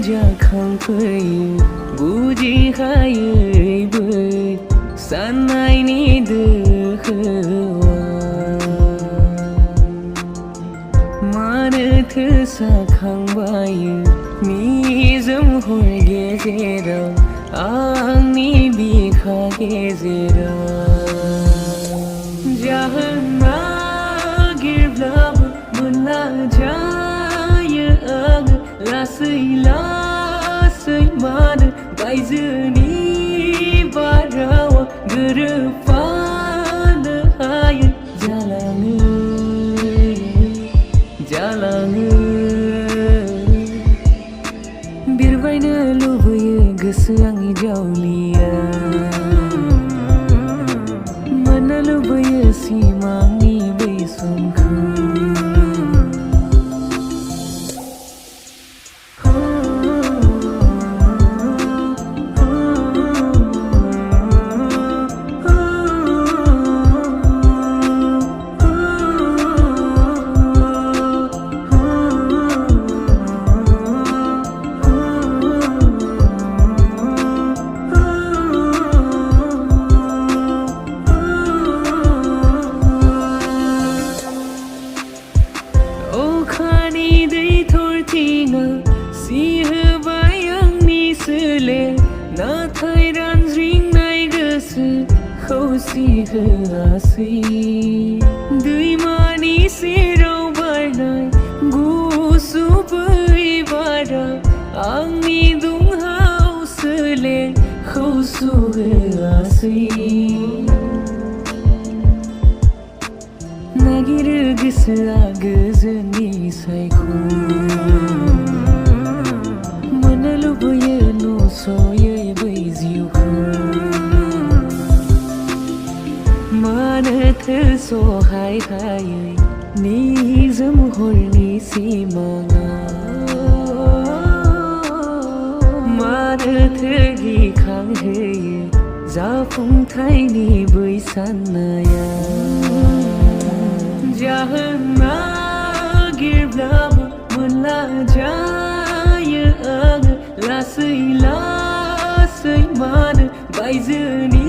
जाखांफैयो बुजिहायैबो साननायनि दोहौआ मानोथो साखांबायो निजोम हर गेजेराव आंनि बिखा गेजेराव जाहोन नागिरब्लाबो मोनला जायो आङो लासै लासै मानो बायजोनि बारहावा गोरोबफानो हायै जालाङो बिरबायनो लुबैयो गोसो आंनि जावलिया मोननो लुबैयो सिमांनि बै समखौ अखानि दै थरथिङा सिहोबाय आंनि सोले नाथाय रानज्रिंनाय गोसोखौ सिहोआसै दैमानि सेराव बारनाय गुसु बै बारा आंनि दुंहाव सोलेरखौ सुहोआसै नागिरो गोसोआ गोजोननि सायखौ मोननो लुबैयो नुस'यै बै जिउखौ मानोथो सहाय हायै निजोम हरनि सिमाङा मानोथो गिखांहोयो जाफुंथायनि बै साननाया जाहोन नागिरब्लाबो मोनला जायो आङो लासै लासै मानो बायजोनि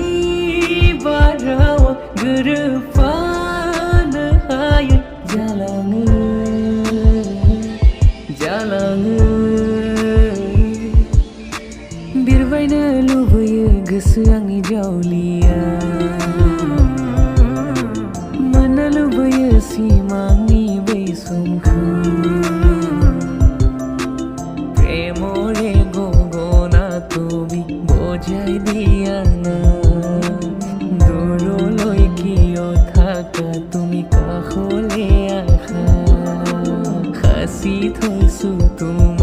बारहावा गोरोबफानो हायै जालाङो बिरबायनो लुबैयो गोसो आंनि जावलिया मोननो लुबैयो सिमांनि बै समखौ প্রেমরে গগনা তুমি বজাই দিয়া না দূৰলৈ কিয় থাকা তুমি কাষলে আহা সাঁচি থৈছো তুমি